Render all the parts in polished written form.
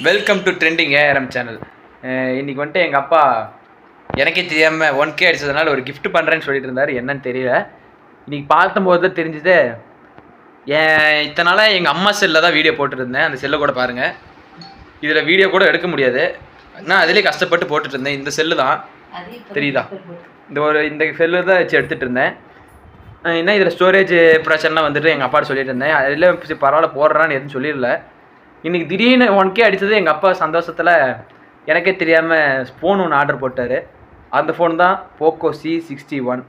Welcome to trending ARM channel. இன்றைக்கி வந்துட்டு எங்கள் அப்பா எனக்கே தெரியாமல் 1K அடிச்சதுனால ஒரு கிஃப்ட் பண்ணுறேன்னு சொல்லிட்டு இருந்தார். என்னன்னு தெரியல. இன்றைக்கி பார்க்கும்போது தான் தெரிஞ்சுது. இத்தனை நாளாக எங்கள் அம்மா செல்லில் தான் வீடியோ போட்டுருந்தேன். அந்த செல்லை கூட பாருங்கள். இதில் வீடியோ கூட எடுக்க முடியாது. நான் அதிலே கஷ்டப்பட்டு போட்டுட்டு இருந்தேன். இந்த செல்லு தான் தெரியுதா, இந்த செல்லு தான் வச்சு எடுத்துகிட்டு இருந்தேன். என்ன இதில் ஸ்டோரேஜ் பிரச்சனைலாம் வந்துட்டு எங்கள் அப்பாட்ட சொல்லிட்டு இருந்தேன். அதில் பரவாயில்ல போடுறான்னு எதுவும் சொல்லிடல. இன்றைக்கி திடீர்னு 1K அடித்தது எங்கள் அப்பா சந்தோஷத்தில் எனக்கே தெரியாமல் ஃபோன் ஒன்று ஆர்டர் போட்டார். அந்த ஃபோன் தான் போக்கோ C61.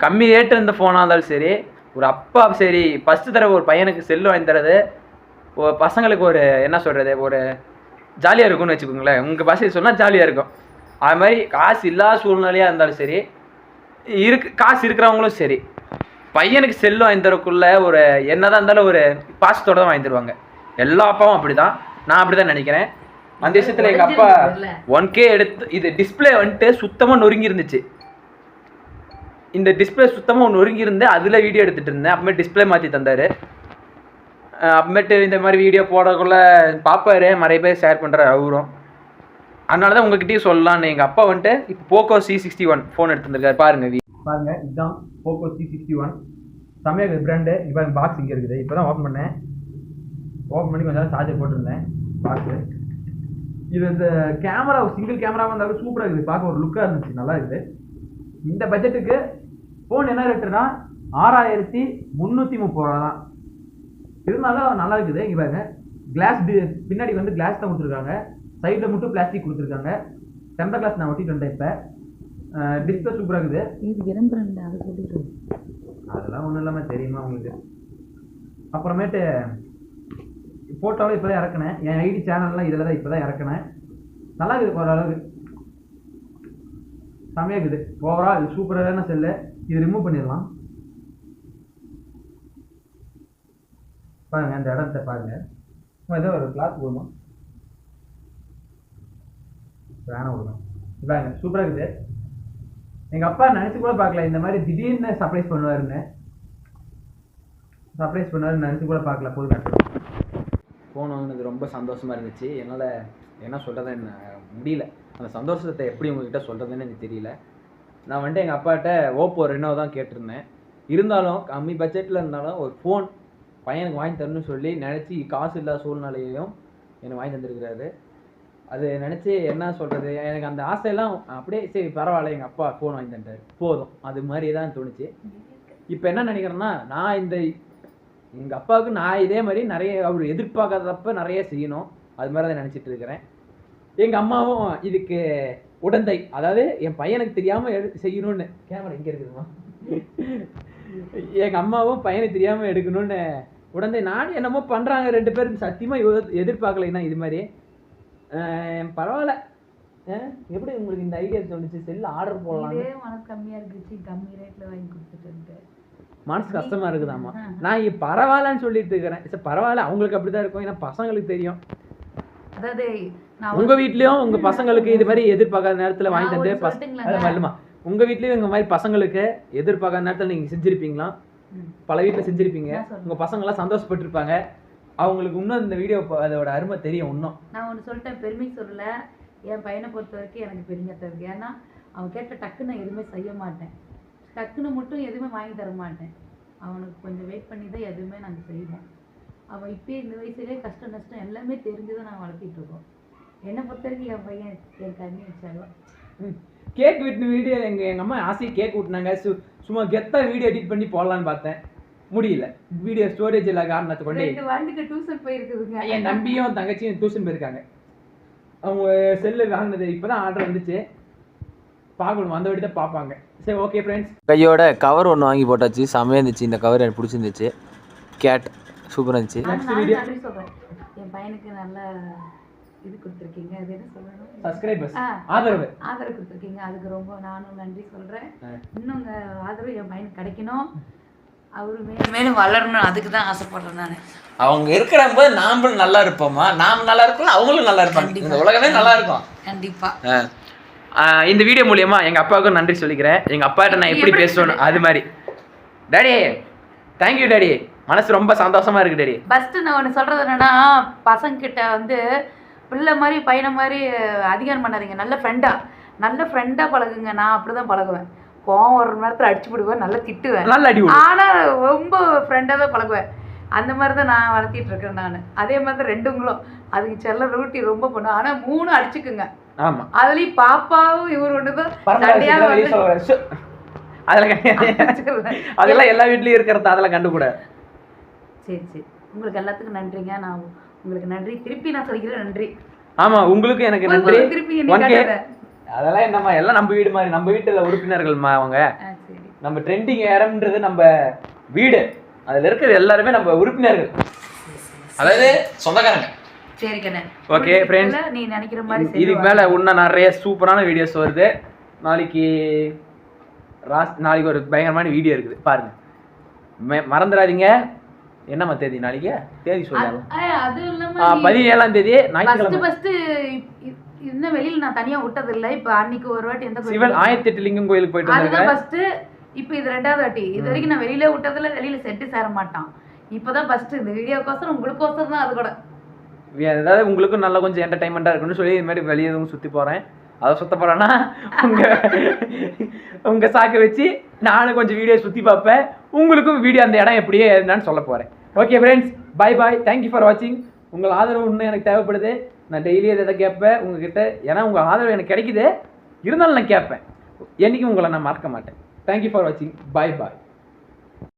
கம்மி ரேட்டு இருந்த ஃபோனாக இருந்தாலும் சரி, ஒரு அப்பா சரி ஃபஸ்ட்டு தடவை ஒரு பையனுக்கு செல்லு வாங்கி தரது பசங்களுக்கு ஒரு என்ன சொல்கிறது, ஒரு ஜாலியாக இருக்கும்னு வச்சுக்கோங்களேன். உங்கள் பாஷையை சொன்னால் ஜாலியாக இருக்கும். அது மாதிரி காசு இல்லாத சூழ்நிலையாக இருந்தாலும் சரி, காசு இருக்கிறவங்களும் சரி, பையனுக்கு செல்லு வாங்கி தரக்குள்ளே ஒரு என்னதான் இருந்தாலும் ஒரு பாசத்தோடு தான் வாங்கி தருவாங்க. எல்லா அப்பாவும் அப்படி தான், நான் அப்படி தான் நினைக்கிறேன். அந்த விஷயத்தில் எங்கள் அப்பா 1K எடுத்து இது டிஸ்பிளே வந்துட்டு சுத்தமாக நொறுங்கி இருந்துச்சு. இந்த டிஸ்பிளே சுத்தமாக நொறுங்கி இருந்து அதில் வீடியோ எடுத்துகிட்டு இருந்தேன். அப்புறமேட்டு டிஸ்பிளே மாற்றி தந்தார். அப்புறமேட்டு இந்த மாதிரி வீடியோ போடக்குள்ள பார்ப்பாரு, நிறைய பேர் ஷேர் பண்ணுறாரு அவரும். அதனால தான் உங்ககிட்டயும் சொல்லலான்னு. எங்கள் அப்பா வந்துட்டு இப்போ போக்கோ C61 ஃபோன் எடுத்துருக்காரு. பாருங்கள் இதுதான் போக்கோ C61. செம்மையாக பிராண்டு. இப்போ பாக்ஸ் இங்கே இருக்குது. இப்போ தான் ஓப்பன் பண்ணேன். ஓப்பன் பண்ணி கொஞ்சம் சார்ஜர் போட்டிருந்தேன் பாக்ஸு. இது இந்த கேமரா சிங்கிள் கேமராவாக இருந்தாலும் சூப்பராக இருக்குது. பார்க்க ஒரு லுக்காக இருந்துச்சு, நல்லா இருக்குது. இந்த பட்ஜெட்டுக்கு ஃபோன் என்ன ரேட்டுனா 6330 ரூபா தான். இருந்தாலும் நல்லா இருக்குது. இங்கே பாருங்க, கிளாஸ் பின்னாடி வந்து கிளாஸ் தான் கொடுத்துருக்காங்க. சைடில் மட்டும் பிளாஸ்டிக் கொடுத்துருக்காங்க. டெம்பர் கிளாஸ் நான் ஒட்டிட்டு வந்தேன். இப்போ டிஸ்பிளே சூப்பராக இருக்குது. இது இறந்துறேன் அதை சொல்லிடுறேன். அதெல்லாம் ஒன்றும் இல்லாமல் தெரியுமா உங்களுக்கு. அப்புறமேட்டு ஃபோட்டோவில் இப்போ தான் இறக்குனேன். என் ஐடி சேனல்லாம் இதில் தான் இப்போ தான் இறக்குனேன். நல்லா இருக்குது, ஓரளவுக்கு செம்மையாக இருக்குது. ஓவரால் இது சூப்பரான செல்லு. இது ரிமூவ் பண்ணிடலாம். பாருங்கள், இந்த இடத்த பாருங்கள். ஏதோ ஒரு கிளாத் போடணும், வேணாம் விடணும். பாருங்க, சூப்பராக இருக்குது. எங்கள் அப்பா நினச்சி கூட பார்க்கல இந்த மாதிரி திடீர்னு சர்ப்ரைஸ் பண்ணுவாருன்னு நினச்சி கூட பார்க்கல. போதும், ஃபோன் வாங்கினது ரொம்ப சந்தோஷமாக இருந்துச்சு. என்னால் என்ன சொல்கிறதுன்னு முடியல. அந்த சந்தோஷத்தை எப்படி உங்கள்கிட்ட சொல்கிறதுன்னு எனக்கு தெரியல. நான் வந்துட்டு எங்கள் அப்பாட்ட ஓப்போ ரெனோ தான் கேட்டிருந்தேன். இருந்தாலும் கம்மி பட்ஜெட்டில் இருந்தாலும் ஒரு ஃபோன் பையனுக்கு வாங்கி தரணும்னு சொல்லி நினச்சி காசு இல்லாத சூழ்நிலையையும் எனக்கு வாங்கி தந்துருக்கிறாரு. அது நினச்சி என்ன சொல்கிறது, எனக்கு அந்த ஆசையெல்லாம் அப்படியே சரி பரவாயில்ல, எங்கள் அப்பா ஃபோன் வாங்கி தந்துட்டார் போதும், அது மாதிரி தான் தோணுச்சு. இப்போ என்ன நினைக்கிறேன்னா, நான் எங்கள் அப்பாவுக்கு நான் இதே மாதிரி நிறைய அவர் எதிர்பார்க்காதப்ப நிறைய செய்யணும், அது மாதிரி தான் நினச்சிட்டு இருக்கிறேன். எங்கள் அம்மாவும் இதுக்கு உடந்தை. அதாவது என் பையனுக்கு தெரியாமல் செய்யணும்னு. கேமரா எங்கே இருக்குதுமா? எங்கள் அம்மாவும் பையனுக்கு தெரியாமல் எடுக்கணும்னு உடந்தை. நானும் என்னமோ பண்ணுறாங்க ரெண்டு பேரும். சத்தியமாக எதிர்பார்க்கலைன்னா இது மாதிரி பரவாயில்ல. எப்படி உங்களுக்கு இந்த ஐடியா தோணுச்சு? செல்லு ஆர்டர் போடலாம். மனசு கம்மியாக இருந்துச்சு, கம்மி ரேட்டில் வாங்கி கொடுத்துட்டு மனசு கஷ்டமா இருக்குதாம்மா. நான் பரவாயில்லன்னு சொல்லிட்டு இருக்கிறேன். சரி பரவாயில்ல, அவங்களுக்கு அப்படிதான் இருக்கும். ஏன்னா பசங்களுக்கு தெரியும். அதாவது உங்க வீட்லயும் உங்க பசங்களுக்கு இது மாதிரி எதிர்பார்க்காத நேரத்துல வாங்கி தந்து இல்லமா, உங்க வீட்லயும் இந்த மாதிரி பசங்களுக்கு எதிர்பார்க்காத நேரத்துல நீங்க செஞ்சிருப்பீங்களா? பல வீட்டுல செஞ்சிருப்பீங்க. உங்க பசங்க எல்லாம் சந்தோஷப்பட்டிருப்பாங்க. அவங்களுக்கு இன்னும் இந்த வீடியோ அதோட அருமை தெரியும். இன்னும் நான் ஒன்று சொல்லிட்டேன், பெருமை சொல்லல. என் பையனை பொறுத்த வரைக்கும் எனக்கு பெருமையாக இருக்கு. ஏன்னா அவன் கேட்ட டக்குன்னு நான் எதுவுமே செய்ய மாட்டேன். டக்குன்னு மட்டும் எதுவுமே வாங்கி தர மாட்டேன். அவனுக்கு கொஞ்சம் வெயிட் பண்ணி தான் எதுவுமே நாங்கள் செய்வோம். அவன் இப்போயே இந்த வயசுலேயே கஷ்டம் நஷ்டம் எல்லாமே தெரிஞ்சு தான் நாங்கள் வளர்த்திட்டு இருக்கோம். என்னை பொறுத்த வரைக்கும் என் பையன் என் கண்ணி வச்சாலும் கேக் வெட்டின வீடியோ எங்கள் அம்மா ஆசையை கேக் விட்டுனாங்க. சும்மா கெத்தாக வீடியோ எடிட் பண்ணி போடலான்னு பார்த்தேன், முடியல. வீடியோ ஸ்டோரேஜ் இல்லை காரணத்தை கொண்டு வாண்டிக்கு டியூஷன் போயிருக்குதுங்க. என் தம்பியும் தங்கச்சியும் டியூஷன் போயிருக்காங்க. அவங்க செல்லு வாங்கினது இப்போ தான் ஆர்டர் வந்துச்சு. பார்க்கணும், வந்த வழி தான் பார்ப்பாங்க. சரி ஓகே ஃப்ரெண்ட்ஸ், கையோட கவர் ஒன்று வாங்கி போட்டாச்சு. செம்மையாக இருந்துச்சு. இந்த கவர் எனக்கு பிடிச்சிருந்துச்சு. கேட் சூப்பராக இருந்துச்சு. நெக்ஸ்ட் வீடியோ என் பையனுக்கு நல்ல இது கொடுத்துருக்கீங்க. அது என்ன சொல்லணும், சப்ஸ்கிரைபர்ஸ் ஆதரவு கொடுத்துருக்கீங்க. அதுக்கு ரொம்ப நானும் நன்றி சொல்கிறேன். இன்னும் உங்கள் ஆதரவு என் பையனுக்கு கிடைக்கணும். அவரு மேலும் வளரணும், அதுக்கு தான் ஆசைப்படுறேன் நான். அவங்க இருக்கிறப்ப நாமளும் நல்லா இருப்போமா, நாம் நல்லா இருக்கலாம், அவங்களும் நல்லா இருப்பாங்க. இந்த உலகமே நல்லா இருக்கும் கண்டிப்பாக. இந்த வீடியோ மூலியமா எங்கள் அப்பாவுக்கும் நன்றி சொல்லிக்கிறேன். எங்கள் அப்பாட்ட நான் எப்படி பேசணும் அது மாதிரி. டாடி தேங்க்யூ டாடி, மனசு ரொம்ப சந்தோஷமா இருக்கு டாடி. ஃபஸ்ட்டு நான் ஒன்று சொல்கிறது என்னன்னா, பசங்கிட்ட வந்து பிள்ளை மாதிரி பையனை மாதிரி அதிகாரம் பண்ணாதீங்க. நல்ல ஃப்ரெண்டாக பழகுங்க. நான் அப்படி தான் பழகுவேன். கோவம் ஒரு நேரத்தில் அடிச்சு விடுவேன், நல்லா திட்டுவேன், நல்லா அடி. ஆனால் ரொம்ப ஃப்ரெண்டாக தான் பழகுவேன். அந்த மாதிரி தான் நான் வளர்த்திட்டு இருக்கேன் நான். அதே மாதிரி தான் ரெண்டுங்களும் அதுக்கு செல்ல ரூட்டி ரொம்ப பண்ணுவேன். ஆனால் 3 அடிச்சுக்குங்க. ஆமா, அதுலேயும் பாப்பாவும் இவர் ஒன்று தான் அதில் அதெல்லாம் எல்லா வீட்லேயும் இருக்கிறத அதெல்லாம் கண்டுக்கூட. சரி சரி, உங்களுக்கு எல்லாத்துக்கும் நன்றிங்க. நான் உங்களுக்கு நன்றி, திருப்பி நான் சொல்லிக்கிறேன் நன்றி. ஆமா, உங்களுக்கு எனக்கு நன்றி. திருப்பி அதெல்லாம் என்னம்மா, எல்லாம் நம்ம வீடு மாதிரி, நம்ம வீட்டுல உறுப்பினர்கள்மா அவங்க. நம்ம ட்ரெண்டிங் ஏரம்ன்றது நம்ம வீடு, அதுல இருக்கிற எல்லாருமே நம்ம உறுப்பினர்கள், அதாவது சொந்தக்காரங்க. ஓகே ஃப்ரெண்ட்ஸ், நீ நினைக்கிற மாதிரி இதுக்கு மேல இன்னும் நிறைய சூப்பரான வீடியோஸ் வருது. நாளைக்கு ஒரு பயங்கரமான வீடியோ இருக்குது, பாருங்க, மறந்துடாதீங்க. என்னம்மா தேதி? நாளைக்கு தேதி சொல்லலாம். 17ஆம் தேதி ஞாயிற்றுக்கிழமை. இன்னும் வெளியில நான் தனியா விட்டது இல்ல. இப்ப அன்னைக்கு ஒரு வாட்டி எந்த சிவன் 1008 லிங்கம் கோயிலுக்கு போயிட்டு வந்தேன் ஃபர்ஸ்ட். இப்போ இது 2வது வாட்டி. இது வரைக்கும் நான் வெளியில விட்டதுல, வெளியில செட்டு சேர மாட்டான். இப்பதான் ஃபர்ஸ்ட் இந்த வீடியோக்கோசரம் உங்களுக்கோசரம் தான். அது கூட அதாவது உங்களுக்கும் நல்லா கொஞ்சம் என்டர்டைன்மெண்டா இருக்குன்னு சொல்லி இது மாதிரி வெளியே எதுவும் சுத்தி போறேன். அதை சுத்த போறேன்னா உங்க சாக்க வச்சு நானும் கொஞ்சம் வீடியோ சுத்தி பார்ப்பேன். உங்களுக்கும் வீடியோ அந்த இடம் எப்படியே என்னன்னு சொல்ல போறேன். Okay friends, bye bye, thank you for வாட்சிங். உங்கள் ஆதரவு இன்னும் எனக்கு தேவைப்படுது. நான் டெய்லி எதை கேட்பேன் உங்ககிட்ட, ஏன்னா உங்கள் ஆதரவு எனக்கு கிடைக்குது. இருந்தாலும் நான் கேட்பேன், என்றைக்கும் உங்களை நான் மறக்க மாட்டேன். தேங்க்யூ ஃபார் வாட்சிங், பை பாய்.